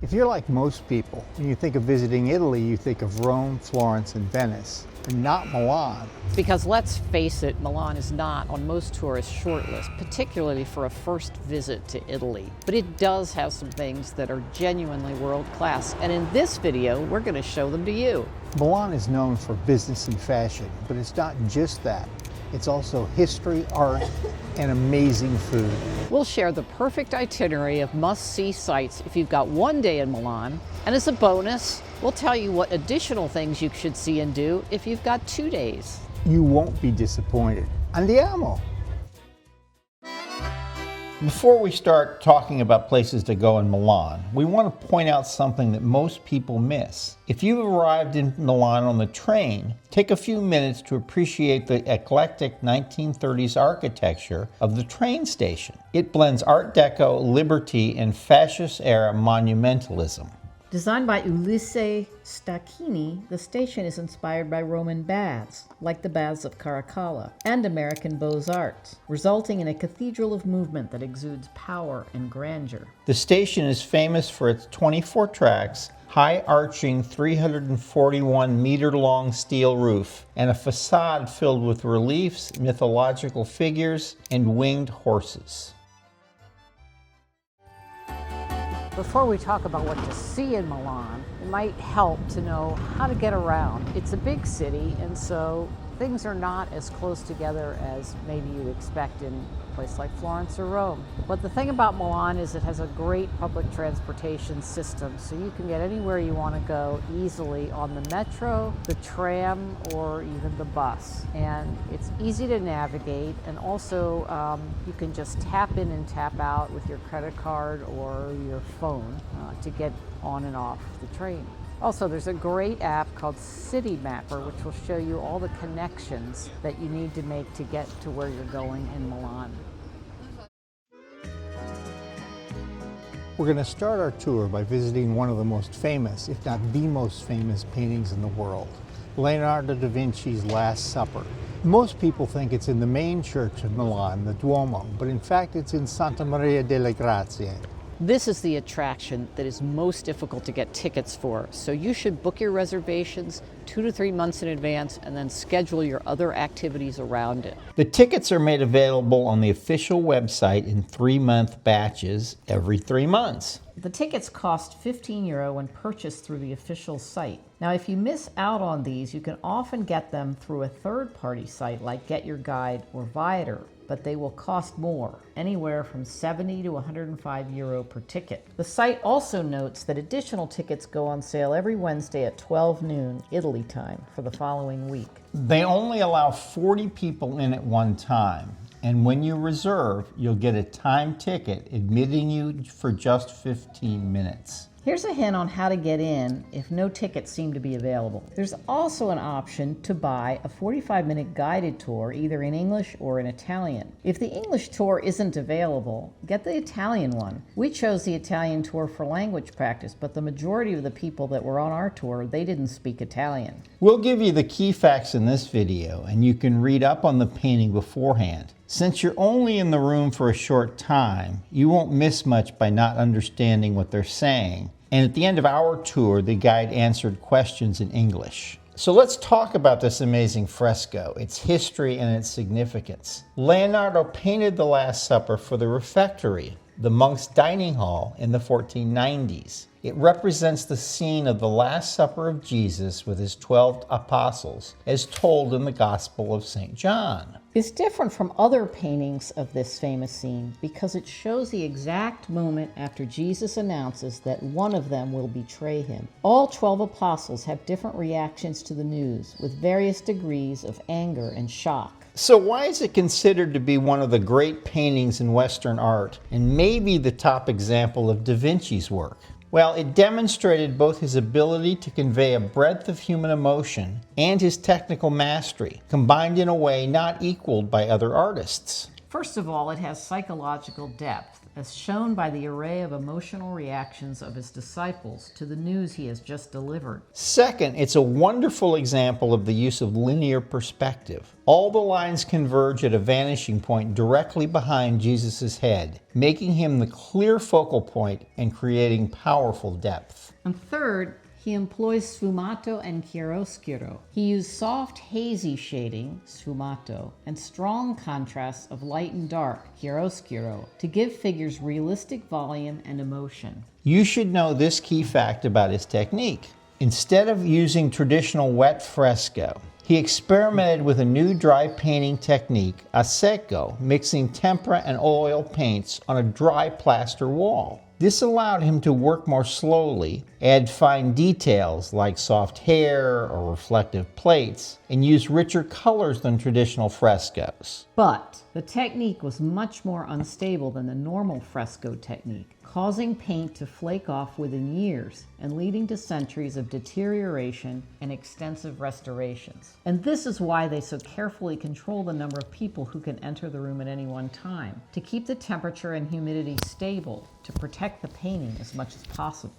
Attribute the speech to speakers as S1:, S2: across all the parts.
S1: If you're like most people, when you think of visiting Italy, you think of Rome, Florence, and Venice, and not Milan.
S2: Because let's face it, Milan is not on most tourists' short list, particularly for a first visit to Italy. But it does have some things that are genuinely world class, and in this video, we're going to show them to you.
S1: Milan is known for business and fashion, but it's not just that. It's also history, art, and amazing food.
S2: We'll share the perfect itinerary of must-see sites if you've got one day in Milan, and as a bonus, we'll tell you what additional things you should see and do if you've got 2 days.
S1: You won't be disappointed. Andiamo! Before we start talking about places to go in Milan, we want to point out something that most people miss. If you've arrived in Milan on the train, take a few minutes to appreciate the eclectic 1930s architecture of the train station. It blends Art Deco, Liberty, and Fascist-era monumentalism.
S3: Designed by Ulisse Stacchini, the station is inspired by Roman baths, like the baths of Caracalla, and American Beaux-Arts, resulting in a cathedral of movement that exudes power and grandeur.
S1: The station is famous for its 24 tracks, high-arching 341-meter-long steel roof, and a facade filled with reliefs, mythological figures, and winged horses.
S2: Before we talk about what to see in Milan, it might help to know how to get around. It's a big city, and so things are not as close together as maybe you expect in a place like Florence or Rome. But the thing about Milan is it has a great public transportation system, so you can get anywhere you want to go easily on the metro, the tram, or even the bus. And it's easy to navigate, and also you can just tap in and tap out with your credit card or your phone to get on and off the train. Also, there's a great app called City Mapper, which will show you all the connections that you need to make to get to where you're going in Milan.
S1: We're going to start our tour by visiting one of the most famous, if not the most famous, paintings in the world, Leonardo da Vinci's Last Supper. Most people think it's in the main church of Milan, the Duomo, but in fact it's in Santa Maria delle Grazie.
S2: This is the attraction that is most difficult to get tickets for, so you should book your reservations 2 to 3 months in advance and then schedule your other activities around it.
S1: The tickets are made available on the official website in 3-month batches every 3 months.
S3: The tickets cost €15 when purchased through the official site. Now, if you miss out on these, you can often get them through a third-party site like Get Your Guide or Viator, but they will cost more, anywhere from €70 to €105 per ticket. The site also notes that additional tickets go on sale every Wednesday at 12 noon Italy time for the following week.
S1: They only allow 40 people in at one time, and when you reserve, you'll get a time ticket admitting you for just 15 minutes.
S3: Here's a hint on how to get in if no tickets seem to be available. There's also an option to buy a 45-minute guided tour either in English or in Italian. If the English tour isn't available, get the Italian one. We chose the Italian tour for language practice, but the majority of the people that were on our tour, they didn't speak Italian.
S1: We'll give you the key facts in this video, and you can read up on the painting beforehand. Since you're only in the room for a short time, you won't miss much by not understanding what they're saying. And at the end of our tour, the guide answered questions in English. So let's talk about this amazing fresco, its history and its significance. Leonardo painted the Last Supper for the refectory, the monks' dining hall, in the 1490s. It represents the scene of the Last Supper of Jesus with his 12 apostles, as told in the Gospel of St. John.
S3: It's different from other paintings of this famous scene because it shows the exact moment after Jesus announces that one of them will betray him. All 12 apostles have different reactions to the news, with various degrees of anger and shock.
S1: So why is it considered to be one of the great paintings in Western art, and maybe the top example of Da Vinci's work? Well, it demonstrated both his ability to convey a breadth of human emotion and his technical mastery, combined in a way not equaled by other artists.
S3: First of all, it has psychological depth. as shown by the array of emotional reactions of his disciples to the news he has just delivered.
S1: Second, it's a wonderful example of the use of linear perspective. All the lines converge at a vanishing point directly behind Jesus' head, making him the clear focal point and creating powerful depth.
S3: And third, he employs sfumato and chiaroscuro. He used soft, hazy shading, sfumato, and strong contrasts of light and dark, chiaroscuro, to give figures realistic volume and emotion.
S1: You should know this key fact about his technique. Instead of using traditional wet fresco, he experimented with a new dry painting technique, a secco, mixing tempera and oil paints on a dry plaster wall. This allowed him to work more slowly, add fine details like soft hair or reflective plates, and use richer colors than traditional frescoes.
S3: But the technique was much more unstable than the normal fresco technique, causing paint to flake off within years and leading to centuries of deterioration and extensive restorations. And this is why they so carefully control the number of people who can enter the room at any one time, to keep the temperature and humidity stable, to protect the painting as much as possible.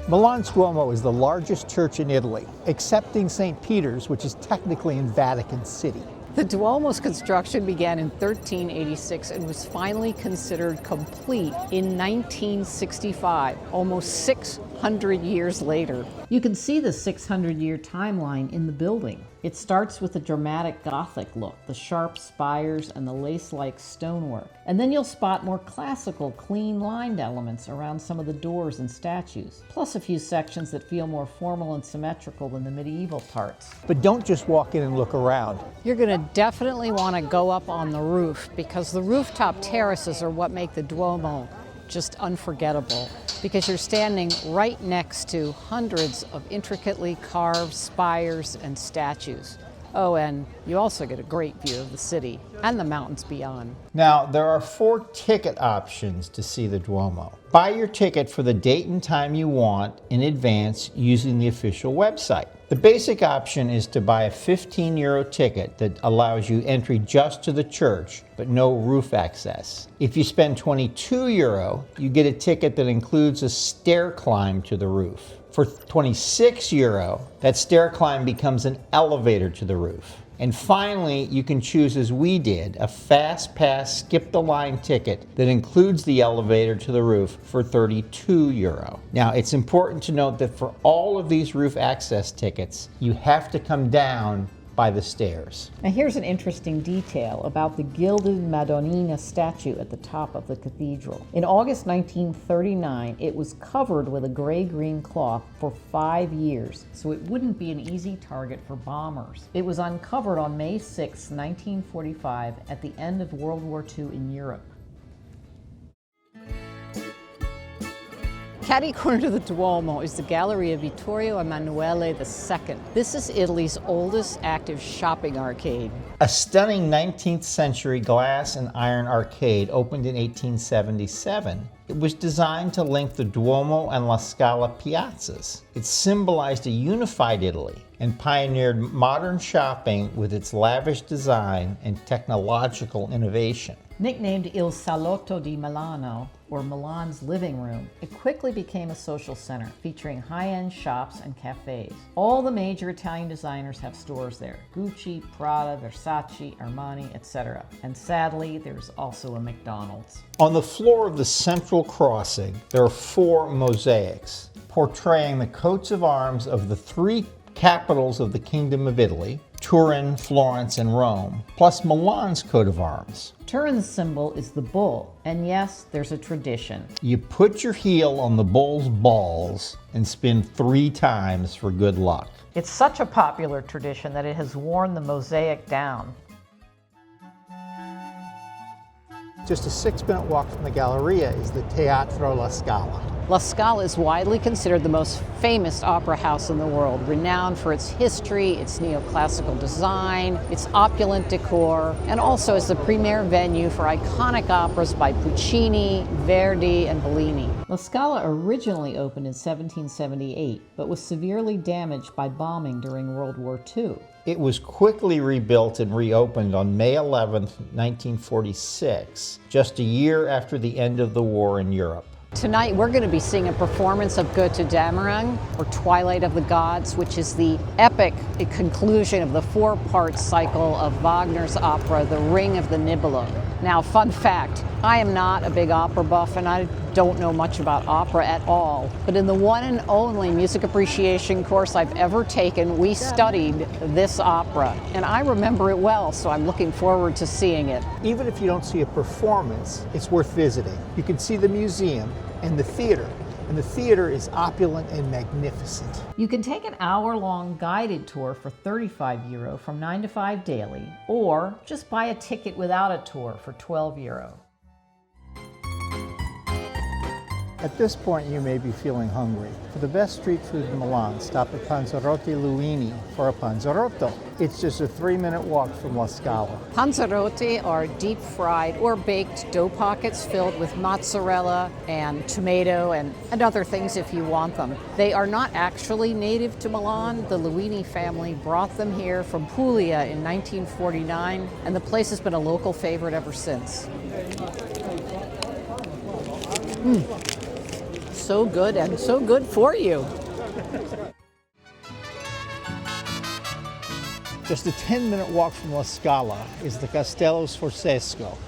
S4: Milan's Duomo is the largest church in Italy, excepting St. Peter's, which is technically in Vatican City.
S2: The Duomo's construction began in 1386 and was finally considered complete in 1965, almost 600 years later.
S3: You can see the 600-year timeline in the building. It starts with the dramatic Gothic look, the sharp spires and the lace-like stonework. And then you'll spot more classical, clean-lined elements around some of the doors and statues, plus a few sections that feel more formal and symmetrical than the medieval parts.
S4: But don't just walk in and look around.
S2: You're going to definitely want to go up on the roof, because the rooftop terraces are what make the Duomo just unforgettable, because you're standing right next to hundreds of intricately carved spires and statues. Oh, and you also get a great view of the city and the mountains beyond.
S1: Now, there are 4 ticket options to see the Duomo. Buy your ticket for the date and time you want in advance using the official website. The basic option is to buy a €15 ticket that allows you entry just to the church, but no roof access. If you spend €22, you get a ticket that includes a stair climb to the roof. For €26, that stair climb becomes an elevator to the roof. And finally, you can choose, as we did, a fast pass skip the line ticket that includes the elevator to the roof for €32. Now, it's important to note that for all of these roof access tickets, you have to come down by the stairs.
S3: Now here's an interesting detail about the gilded Madonnina statue at the top of the cathedral. In August 1939, it was covered with a gray-green cloth for 5 years, so it wouldn't be an easy target for bombers. It was uncovered on May 6, 1945, at the end of World War II in Europe.
S2: Catty-corner to the Duomo is the Galleria Vittorio Emanuele II. This is Italy's oldest active shopping arcade.
S1: A stunning 19th century glass and iron arcade opened in 1877. It was designed to link the Duomo and La Scala piazzas. It symbolized a unified Italy and pioneered modern shopping with its lavish design and technological innovation.
S3: Nicknamed Il Salotto di Milano, or Milan's living room, it quickly became a social center featuring high-end shops and cafes. All the major Italian designers have stores there: Gucci, Prada, Versace, Armani, etc. And sadly, there's also a McDonald's.
S1: On the floor of the central crossing, there are 4 mosaics portraying the coats of arms of the 3 capitals of the Kingdom of Italy, Turin, Florence, and Rome, plus Milan's coat of arms.
S3: Turin's symbol is the bull, and yes, there's a tradition.
S1: You put your heel on the bull's balls and spin 3 times for good luck.
S3: It's such a popular tradition that it has worn the mosaic down.
S4: Just a 6-minute walk from the Galleria is the Teatro alla Scala.
S2: La Scala is widely considered the most famous opera house in the world, renowned for its history, its neoclassical design, its opulent decor, and also as the premier venue for iconic operas by Puccini, Verdi, and Bellini.
S3: La Scala originally opened in 1778, but was severely damaged by bombing during World War II.
S1: It was quickly rebuilt and reopened on May 11, 1946, just a year after the end of the war in Europe.
S2: Tonight we're going to be seeing a performance of Götterdämmerung, or Twilight of the Gods, which is the epic conclusion of the four-part cycle of Wagner's opera, The Ring of the Nibelung. Now, fun fact, I am not a big opera buff and I don't know much about opera at all, but in the one and only music appreciation course I've ever taken, we studied this opera, and I remember it well, so I'm looking forward to seeing it.
S4: Even if you don't see a performance, it's worth visiting. You can see the museum and the theater. And the theater is opulent and magnificent.
S3: You can take an hour-long guided tour for €35 from 9 to 5 daily, or just buy a ticket without a tour for €12.
S4: At this point, you may be feeling hungry. For the best street food in Milan, stop at Panzerotti Luini for a panzerotto. It's just a 3-minute walk from La Scala.
S2: Panzerotti are deep-fried or baked dough pockets filled with mozzarella and tomato and other things if you want them. They are not actually native to Milan. The Luini family brought them here from Puglia in 1949, and the place has been a local favorite ever since. So good, and so good for you.
S4: Just a 10-minute walk from La Scala is the Castello Sforza.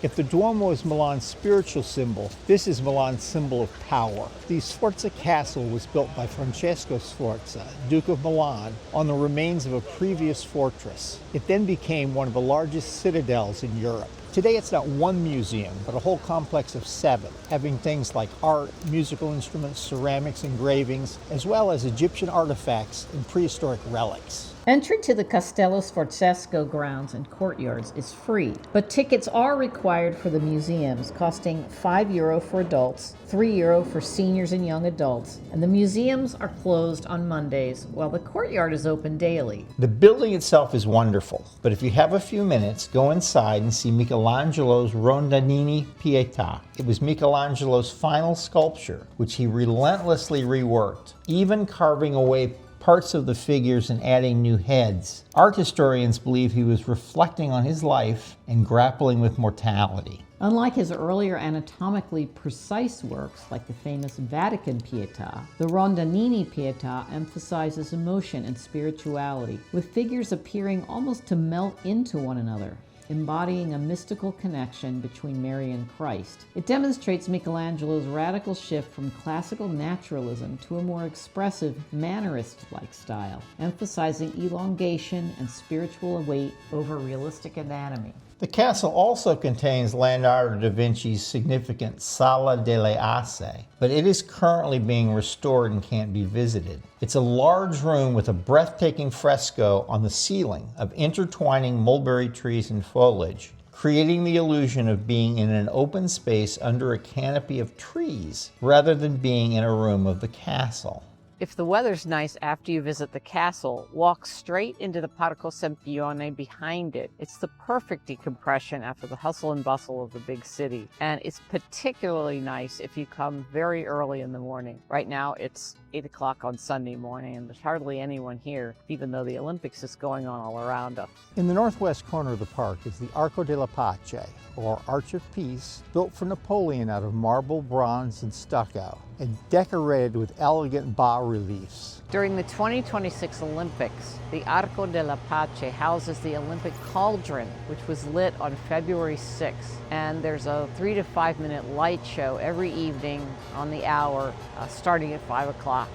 S4: If the Duomo is Milan's spiritual symbol, this is Milan's symbol of power. The Sforza Castle was built by Francesco Sforza, Duke of Milan, on the remains of a previous fortress. It then became one of the largest citadels in Europe. Today it's not one museum, but a whole complex of 7, having things like art, musical instruments, ceramics, engravings, as well as Egyptian artifacts and prehistoric relics.
S3: Entry to the Castello Sforzesco grounds and courtyards is free, but tickets are required for the museums, costing €5 for adults, €3 for seniors and young adults, and the museums are closed on Mondays, while the courtyard is open daily.
S1: The building itself is wonderful, but if you have a few minutes, go inside and see Michelangelo's Rondanini Pietà. It was Michelangelo's final sculpture, which he relentlessly reworked, even carving away parts of the figures and adding new heads. Art historians believe he was reflecting on his life and grappling with mortality.
S3: Unlike his earlier anatomically precise works, like the famous Vatican Pietà, the Rondanini Pietà emphasizes emotion and spirituality, with figures appearing almost to melt into one another, embodying a mystical connection between Mary and Christ. It demonstrates Michelangelo's radical shift from classical naturalism to a more expressive, mannerist-like style, emphasizing elongation and spiritual weight over realistic anatomy.
S1: The castle also contains Leonardo da Vinci's significant Sala delle Asse, but it is currently being restored and can't be visited. It's a large room with a breathtaking fresco on the ceiling of intertwining mulberry trees and foliage, creating the illusion of being in an open space under a canopy of trees, rather than being in a room of the castle.
S2: If the weather's nice after you visit the castle, walk straight into the Parco Sempione behind it. It's the perfect decompression after the hustle and bustle of the big city. And it's particularly nice if you come very early in the morning. Right now it's 8 o'clock on Sunday morning and there's hardly anyone here, even though the Olympics is going on all around us.
S4: In the northwest corner of the park is the Arco della Pace, or Arch of Peace, built for Napoleon out of marble, bronze, and stucco, and decorated with elegant bas-reliefs.
S2: During the 2026 Olympics, the Arco della Pace houses the Olympic cauldron, which was lit on February 6th. And there's a 3 to 5 minute light show every evening on the hour, starting at 5 o'clock.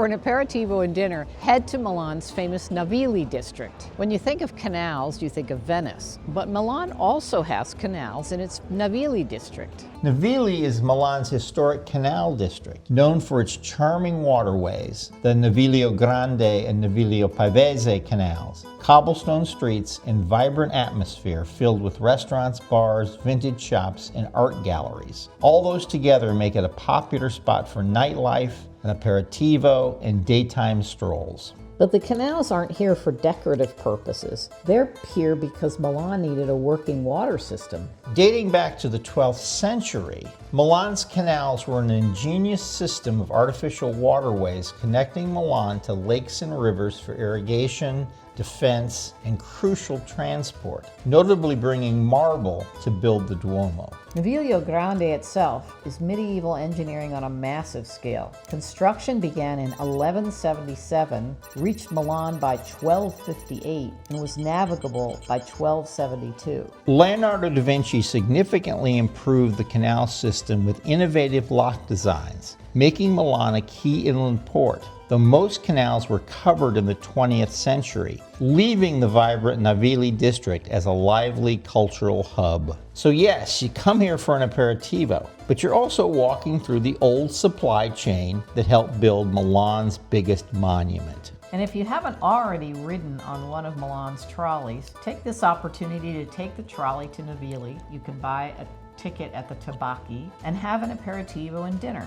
S2: For an aperitivo and dinner, head to Milan's famous Navigli district. When you think of canals, you think of Venice, but Milan also has canals in its Navigli district.
S1: Navigli is Milan's historic canal district, known for its charming waterways, the Naviglio Grande and Naviglio Pavese canals, cobblestone streets, and vibrant atmosphere filled with restaurants, bars, vintage shops, and art galleries. All those together make it a popular spot for nightlife, an aperitivo, and daytime strolls.
S3: But the canals aren't here for decorative purposes. They're here because Milan needed a working water system.
S1: Dating back to the 12th century, Milan's canals were an ingenious system of artificial waterways connecting Milan to lakes and rivers for irrigation, defense, and crucial transport, notably bringing marble to build the Duomo.
S3: Naviglio Grande itself is medieval engineering on a massive scale. Construction began in 1177, reached Milan by 1258, and was navigable by 1272.
S1: Leonardo da Vinci significantly improved the canal system with innovative lock designs, making Milan a key inland port, though most canals were covered in the 20th century, leaving the vibrant Navigli district as a lively cultural hub. So yes, you come here for an aperitivo, but you're also walking through the old supply chain that helped build Milan's biggest monument.
S3: And if you haven't already ridden on one of Milan's trolleys, take this opportunity to take the trolley to Navigli. You can buy a ticket at the tabacchi and have an aperitivo and dinner.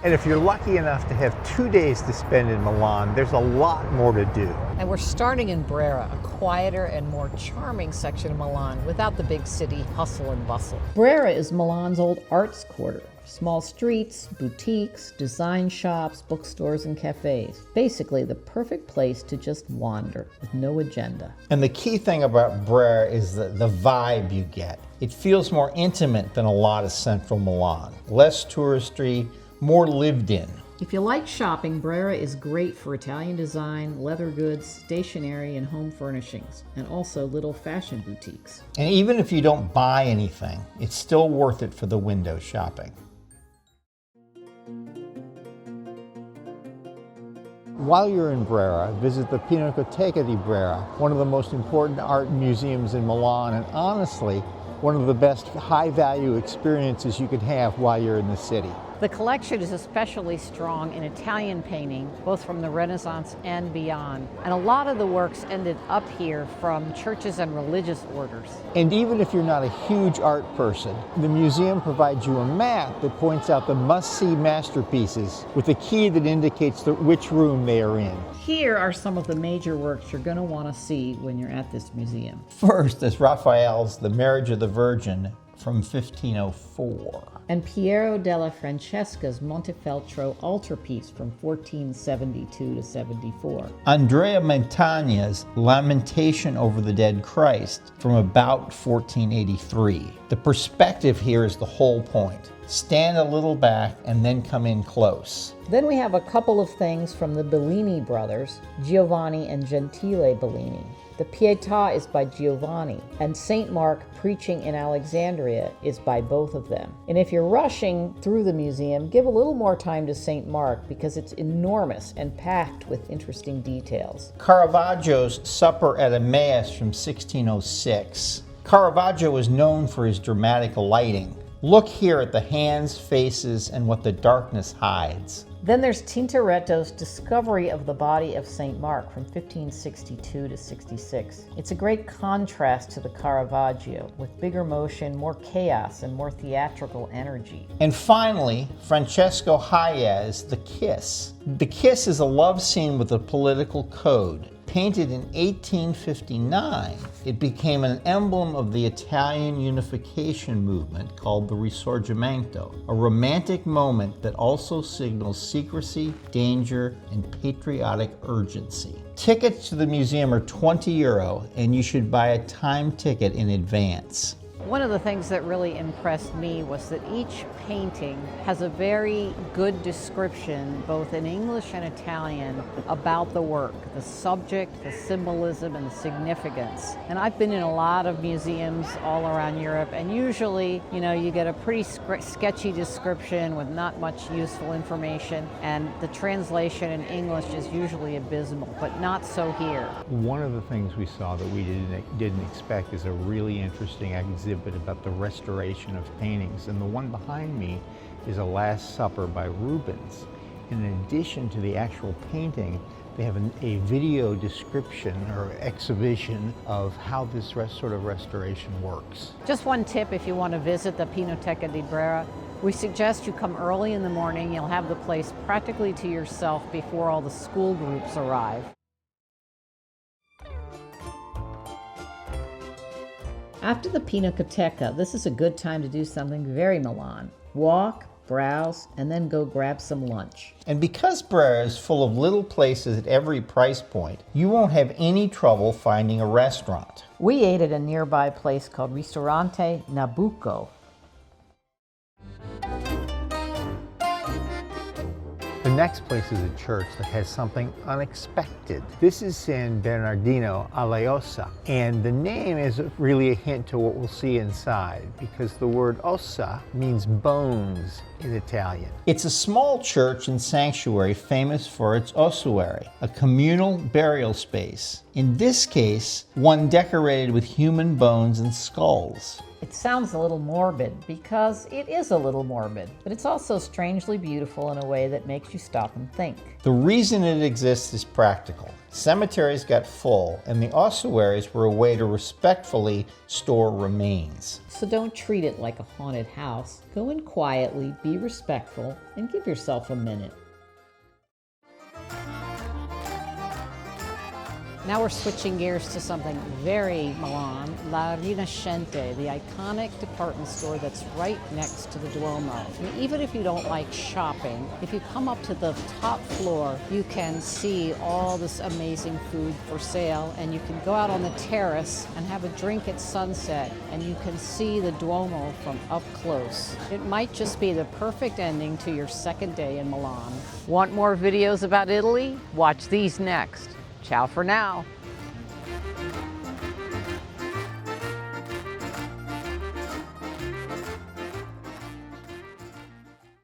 S4: And if you're lucky enough to have 2 days to spend in Milan, there's a lot more to do.
S2: And we're starting in Brera, a quieter and more charming section of Milan without the big city hustle and bustle.
S3: Brera is Milan's old arts quarter. Small streets, boutiques, design shops, bookstores, and cafes. Basically, the perfect place to just wander with no agenda.
S1: And the key thing about Brera is the vibe you get. It feels more intimate than a lot of central Milan. Less touristy, more lived in.
S3: If you like shopping, Brera is great for Italian design, leather goods, stationery, and home furnishings, and also little fashion boutiques.
S1: And even if you don't buy anything, it's still worth it for the window shopping.
S4: While you're in Brera, visit the Pinacoteca di Brera, one of the most important art museums in Milan, and honestly, one of the best high-value experiences you could have while you're in the city.
S2: The collection is especially strong in Italian painting, both from the Renaissance and beyond. And a lot of the works ended up here from churches and religious orders.
S4: And even if you're not a huge art person, the museum provides you a map that points out the must-see masterpieces with a key that indicates which room they are in.
S3: Here are some of the major works you're going to want to see when you're at this museum.
S1: First is Raphael's The Marriage of the Virgin from 1504.
S3: And Piero della Francesca's Montefeltro altarpiece from 1472 to 74.
S1: Andrea Mantegna's Lamentation over the Dead Christ from about 1483. The perspective here is the whole point. Stand a little back and then come in close.
S3: Then we have a couple of things from the Bellini brothers, Giovanni and Gentile Bellini. The Pietà is by Giovanni, and St. Mark Preaching in Alexandria is by both of them. And if you're rushing through the museum, give a little more time to St. Mark because it's enormous and packed with interesting details.
S1: Caravaggio's Supper at Emmaus from 1606. Caravaggio was known for his dramatic lighting. Look here at the hands, faces, and what the darkness hides.
S3: Then there's Tintoretto's Discovery of the Body of St. Mark from 1562 to 66. It's a great contrast to the Caravaggio, with bigger motion, more chaos, and more theatrical energy.
S1: And finally, Francesco Hayez, The Kiss. The Kiss is a love scene with a political code. Painted in 1859, it became an emblem of the Italian unification movement called the Risorgimento, a romantic moment that also signals secrecy, danger, and patriotic urgency. Tickets to the museum are €20, and you should buy a time ticket in advance.
S2: One of the things that really impressed me was that each painting has a very good description, both in English and Italian, about the work, the subject, the symbolism, and the significance. And I've been in a lot of museums all around Europe, and usually, you get a pretty sketchy description with not much useful information, and the translation in English is usually abysmal, but not so here.
S4: One of the things we saw that we didn't expect is a really interesting exhibit about the restoration of paintings. And the one behind me is a Last Supper by Rubens. In addition to the actual painting, they have a video description or exhibition of how this sort of restoration works.
S2: Just one tip if you want to visit the Pinacoteca di Brera. We suggest you come early in the morning. You'll have the place practically to yourself before all the school groups arrive.
S3: After the Pinacoteca, this is a good time to do something very Milan. Walk, browse, and then go grab some lunch.
S1: And because Brera is full of little places at every price point, you won't have any trouble finding a restaurant.
S3: We ate at a nearby place called Ristorante Nabucco.
S4: The next place is a church that has something unexpected. This is San Bernardino, alle, Ossa. And the name is really a hint to what we'll see inside, because the word ossa means bones in Italian.
S1: It's a small church and sanctuary famous for its ossuary, a communal burial space. In this case, one decorated with human bones and skulls.
S3: It sounds a little morbid because it is a little morbid, but it's also strangely beautiful in a way that makes you stop and think.
S1: The reason it exists is practical. Cemeteries got full, and the ossuaries were a way to respectfully store remains.
S3: So don't treat it like a haunted house. Go in quietly, be respectful, and give yourself a minute.
S2: Now we're switching gears to something very Milan, La Rinascente, the iconic department store that's right next to the Duomo. And even if you don't like shopping, if you come up to the top floor, you can see all this amazing food for sale, and you can go out on the terrace and have a drink at sunset, and you can see the Duomo from up close. It might just be the perfect ending to your second day in Milan. Want more videos about Italy? Watch these next. Ciao for now.